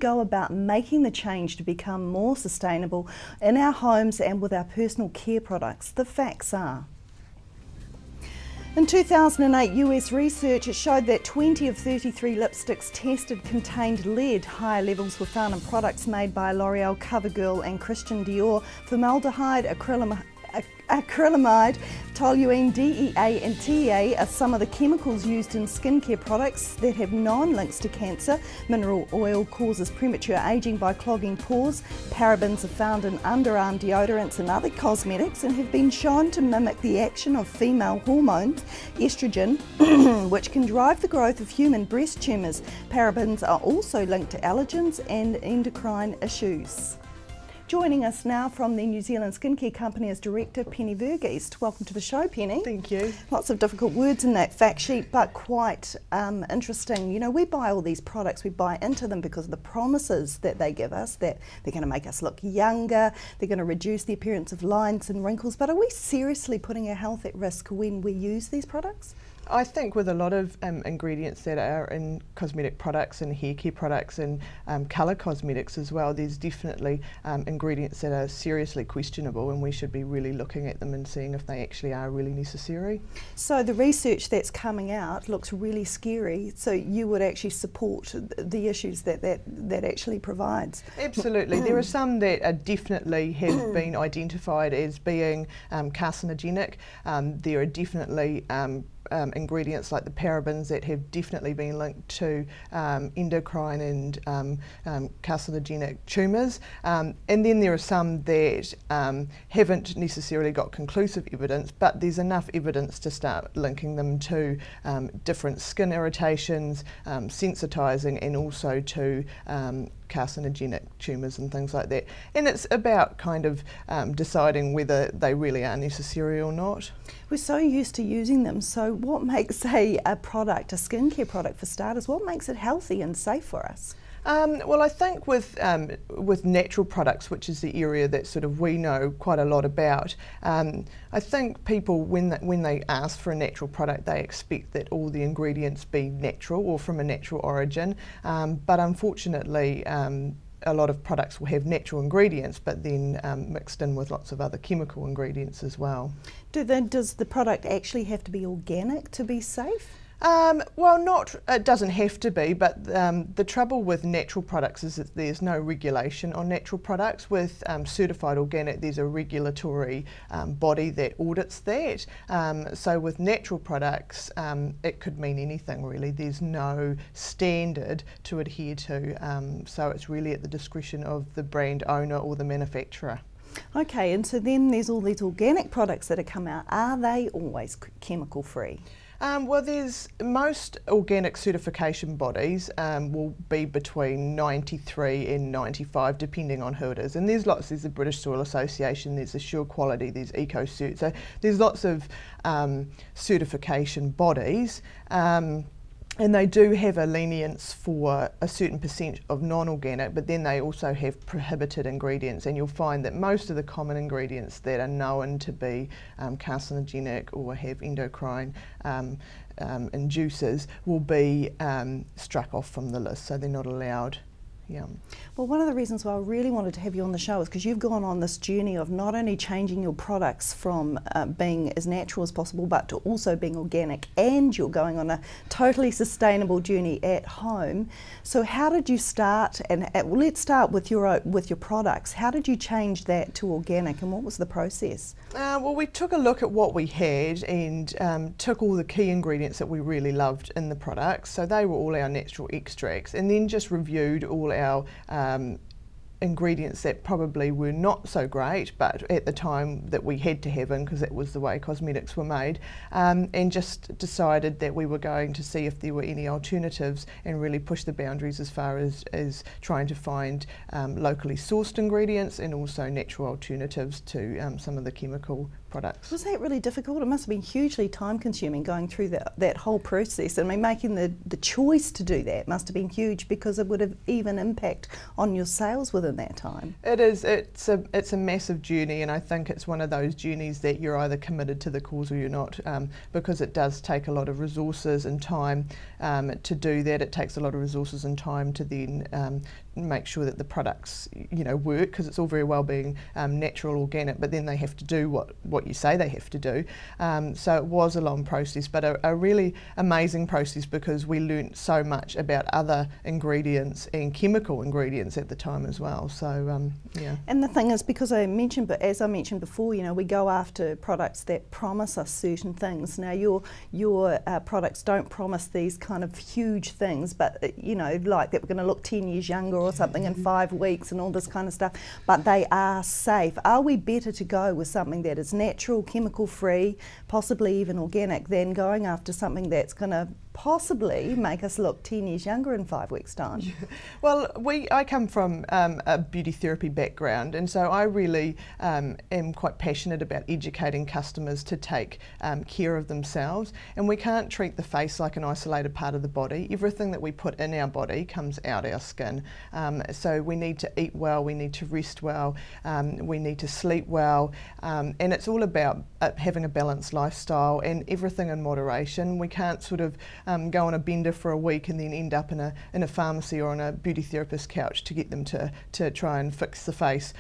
go about making the change to become more sustainable in our homes and with our personal care products? The facts are: in 2008, US research showed that 20 of 33 lipsticks tested contained lead. Higher levels were found in products made by L'Oreal, CoverGirl and Christian Dior. Formaldehyde, acrylamide, toluene, DEA and TEA are some of the chemicals used in skincare products that have known links to cancer. Mineral oil causes premature aging by clogging pores. Parabens are found in underarm deodorants and other cosmetics and have been shown to mimic the action of female hormones, estrogen, which can drive the growth of human breast tumours. Parabens are also linked to allergens and endocrine issues. Joining us now from the New Zealand skincare company is Director Penny Vergeest. Welcome to the show, Penny. Thank you. Lots of difficult words in that fact sheet, but quite interesting. You know, we buy all these products, we buy into them because of the promises that they give us, that they're going to make us look younger, they're going to reduce the appearance of lines and wrinkles, but are we seriously putting our health at risk when we use these products? I think with a lot of ingredients that are in cosmetic products and hair care products and colour cosmetics as well, there's definitely ingredients that are seriously questionable, and we should be really looking at them and seeing if they actually are really necessary. So the research that's coming out looks really scary, so you would actually support the issues that actually provides? Absolutely. There are some that are definitely have been identified as being carcinogenic. There are definitely ingredients like the parabens that have definitely been linked to endocrine and carcinogenic tumours, and then there are some that haven't necessarily got conclusive evidence, but there's enough evidence to start linking them to different skin irritations, sensitising, and also to carcinogenic tumours and things like that. And it's about kind of deciding whether they really are necessary or not. We're so used to using them, so what makes a product, a skincare product for starters, what makes it healthy and safe for us? Well, I think with natural products, which is the area that sort of we know quite a lot about, I think people, when they ask for a natural product, they expect that all the ingredients be natural or from a natural origin, but unfortunately a lot of products will have natural ingredients but then mixed in with lots of other chemical ingredients as well. Does the product actually have to be organic to be safe? Well, it doesn't have to be, but the trouble with natural products is that there's no regulation on natural products. With certified organic, there's a regulatory body that audits that. So with natural products, it could mean anything really. There's no standard to adhere to, so it's really at the discretion of the brand owner or the manufacturer. Okay, and so then there's all these organic products that have come out. Are they always chemical free? Well, there's most organic certification bodies will be between 93 and 95, depending on who it is. And there's lots. There's the British Soil Association, there's Assure Quality, there's EcoCert. So there's lots of certification bodies. And they do have a lenience for a certain percent of non-organic, but then they also have prohibited ingredients, and you'll find that most of the common ingredients that are known to be carcinogenic or have endocrine inducers will be struck off from the list, so they're not allowed. Yeah. Well, one of the reasons why I really wanted to have you on the show is because you've gone on this journey of not only changing your products from being as natural as possible, but to also being organic, and you're going on a totally sustainable journey at home. So how did you start? And let's start with your products. How did you change that to organic, and what was the process? Well, we took a look at what we had and took all the key ingredients that we really loved in the products. So they were all our natural extracts, and then just reviewed all our ingredients that probably were not so great, but at the time that we had to have in because that was the way cosmetics were made, and just decided that we were going to see if there were any alternatives and really push the boundaries as far as trying to find locally sourced ingredients and also natural alternatives to some of the chemical products. Was that really difficult? It must have been hugely time consuming going through that whole process. I mean, making the choice to do that must have been huge, because it would have even impact on your sales within that time. It is. It's a massive journey, and I think it's one of those journeys that you're either committed to the cause or you're not, because it does take a lot of resources and time to do that. It takes a lot of resources and time to then make sure that the products, work, because it's all very well being natural, organic, but then they have to do what you say they have to do. So it was a long process, but a really amazing process, because we learnt so much about other ingredients and chemical ingredients at the time as well. So yeah. And the thing is, because as I mentioned before, we go after products that promise us certain things. Now your products don't promise these kind of huge things, but like that we're going to look 10 years younger or something in 5 weeks and all this kind of stuff, but they are safe. Are we better to go with something that is natural, chemical free, possibly even organic, than going after something that's going to possibly make us look 10 years younger in 5 weeks' time? Yeah. Well, I come from a beauty therapy background, and so I really am quite passionate about educating customers to take care of themselves. And we can't treat the face like an isolated part of the body. Everything that we put in our body comes out our skin. So we need to eat well, we need to rest well, we need to sleep well, and it's all about having a balanced lifestyle and everything in moderation. We can't sort of go on a bender for a week and then end up in a pharmacy or on a beauty therapist's couch to get them to try and fix the face.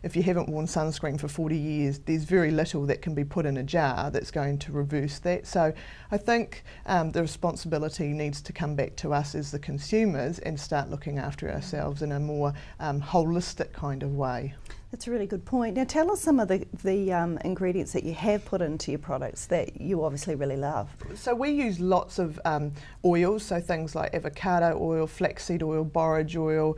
If you haven't worn sunscreen for 40 years, there's very little that can be put in a jar that's going to reverse that. So I think the responsibility needs to come back to us as the consumers and start looking after ourselves in a more holistic kind of way. That's a really good point. Now tell us some of the ingredients that you have put into your products that you obviously really love. So we use lots of oils, so things like avocado oil, flaxseed oil, borage oil,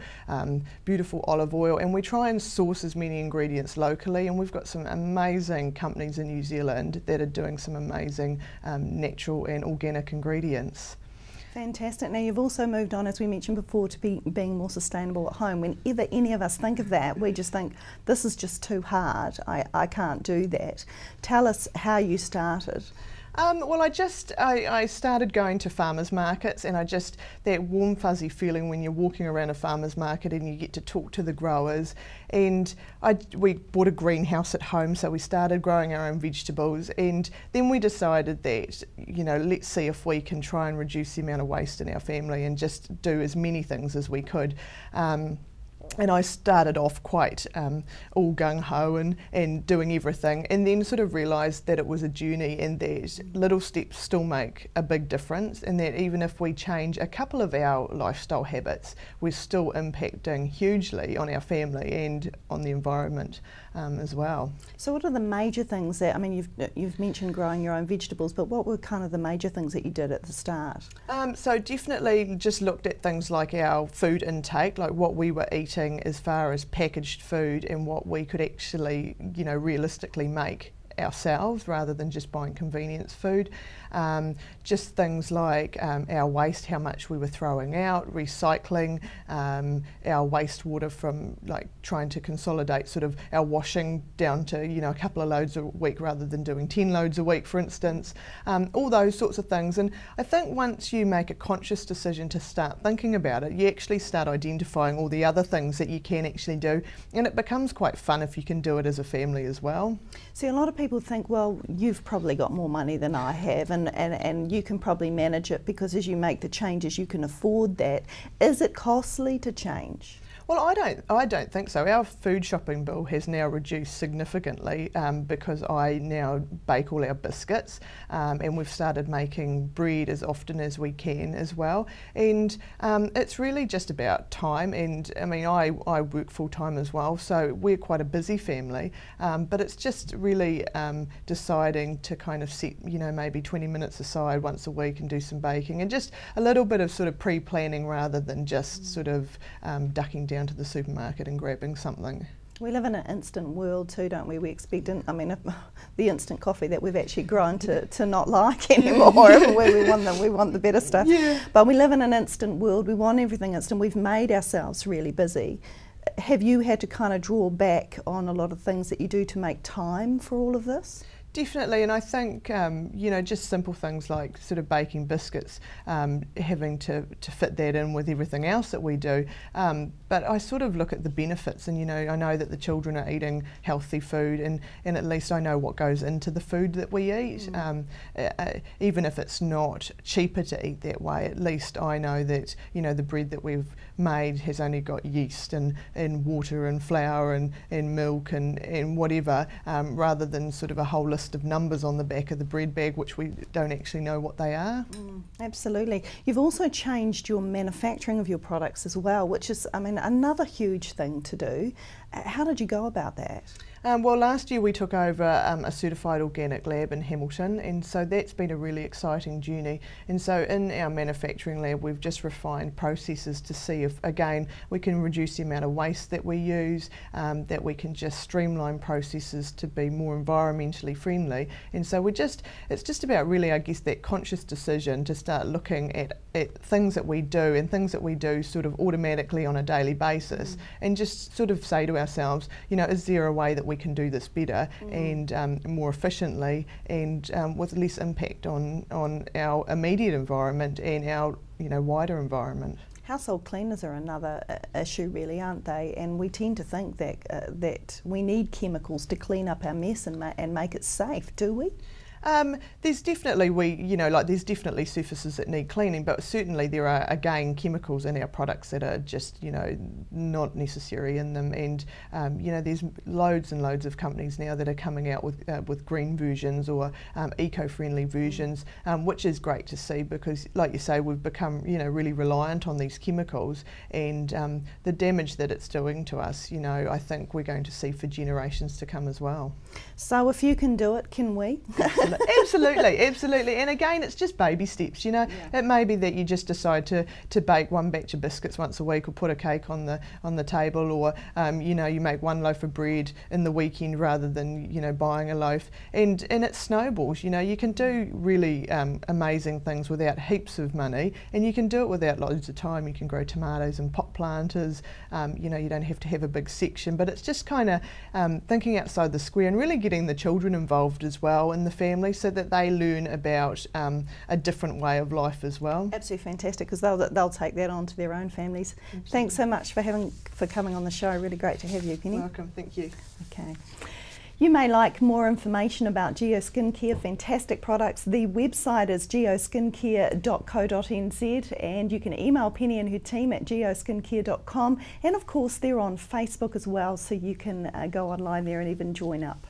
beautiful olive oil, and we try and source as many ingredients locally, and we've got some amazing companies in New Zealand that are doing some amazing natural and organic ingredients. Fantastic. Now you've also moved on, as we mentioned before, to being more sustainable at home. Whenever any of us think of that, we just think, this is just too hard, I can't do that. Tell us how you started. Well, I started going to farmers markets, and that warm fuzzy feeling when you're walking around a farmers market and you get to talk to the growers. And we bought a greenhouse at home, so we started growing our own vegetables, and then we decided that, let's see if we can try and reduce the amount of waste in our family and just do as many things as we could. And I started off quite all gung-ho and doing everything, and then sort of realised that it was a journey and that little steps still make a big difference, and that even if we change a couple of our lifestyle habits, we're still impacting hugely on our family and on the environment as well. So what are the major things that, you've mentioned growing your own vegetables, but what were kind of the major things that you did at the start? So definitely just looked at things like our food intake, like what we were eating as far as packaged food and what we could actually, realistically make ourselves rather than just buying convenience food. Just things like our waste, how much we were throwing out, recycling, our wastewater from trying to consolidate sort of our washing down to a couple of loads a week rather than doing 10 loads a week, for instance. All those sorts of things. And I think once you make a conscious decision to start thinking about it, you actually start identifying all the other things that you can actually do, and it becomes quite fun if you can do it as a family as well. See, a lot of people think, well, you've probably got more money than I have, and you can probably manage it because as you make the changes you can afford that. Is it costly to change? Well, I don't think so. Our food shopping bill has now reduced significantly because I now bake all our biscuits, and we've started making bread as often as we can as well. And it's really just about time. And I work full time as well, so we're quite a busy family. But it's just really deciding to kind of set, maybe 20 minutes aside once a week and do some baking, and just a little bit of sort of pre-planning rather than just sort of ducking down to the supermarket and grabbing something. We live in an instant world too, don't we? We expect, the instant coffee that we've actually grown to not like anymore, where we want the better stuff. Yeah. But we live in an instant world, we want everything instant, we've made ourselves really busy. Have you had to kind of draw back on a lot of things that you do to make time for all of this? Definitely, and I think you know, just simple things like sort of baking biscuits, having to fit that in with everything else that we do. But I sort of look at the benefits, and you know, I know that the children are eating healthy food, and at least I know what goes into the food that we eat. Even if it's not cheaper to eat that way, at least I know that, you know, the bread that we've made has only got yeast and water and flour and milk and whatever, rather than sort of a whole list of numbers on the back of the bread bag which we don't actually know what they are. Absolutely. You've also changed your manufacturing of your products as well, which is, I mean, another huge thing to do. How did you go about that? Well, last year we took over a certified organic lab in Hamilton, and so that's been a really exciting journey. And so in our manufacturing lab we've just refined processes to see if, again, we can reduce the amount of waste that we use, that we can just streamline processes to be more environmentally friendly. And so it's just about really, I guess, that conscious decision to start looking at things that we do and things that we do sort of automatically on a daily basis, and just sort of say to ourselves, you know, is there a way that we can do this better and more efficiently and with less impact on our immediate environment and our, you know, wider environment. Household cleaners are another issue, really, aren't they? And we tend to think that that we need chemicals to clean up our mess and make it safe. Do we? There's definitely, there's definitely surfaces that need cleaning, but certainly there are, again, chemicals in our products that are just, you know, not necessary in them. And, you know, there's loads and loads of companies now that are coming out with green versions or eco-friendly versions, which is great to see because, like you say, we've become, you know, really reliant on these chemicals, and the damage that it's doing to us, you know, I think we're going to see for generations to come as well. So if you can do it, can we? Absolutely, absolutely. And again, it's just baby steps, you know. Yeah. It may be that you just decide to bake one batch of biscuits once a week, or put a cake on the table, or you know, you make one loaf of bread in the weekend rather than, you know, buying a loaf, and it snowballs. You know, you can do really amazing things without heaps of money, and you can do it without loads of time. You can grow tomatoes and pot planters. You know, you don't have to have a big section, but it's just kind of thinking outside the square and really getting the children involved as well in the family, so that they learn about a different way of life as well. Absolutely fantastic, because they'll take that on to their own families. Absolutely. Thanks so much for coming on the show. Really great to have you, Penny. Welcome, thank you. Okay. You may like more information about geoskincare, fantastic products. The website is geoskincare.co.nz, and you can email Penny and her team at geoskincare.com, and of course they're on Facebook as well, so you can go online there and even join up.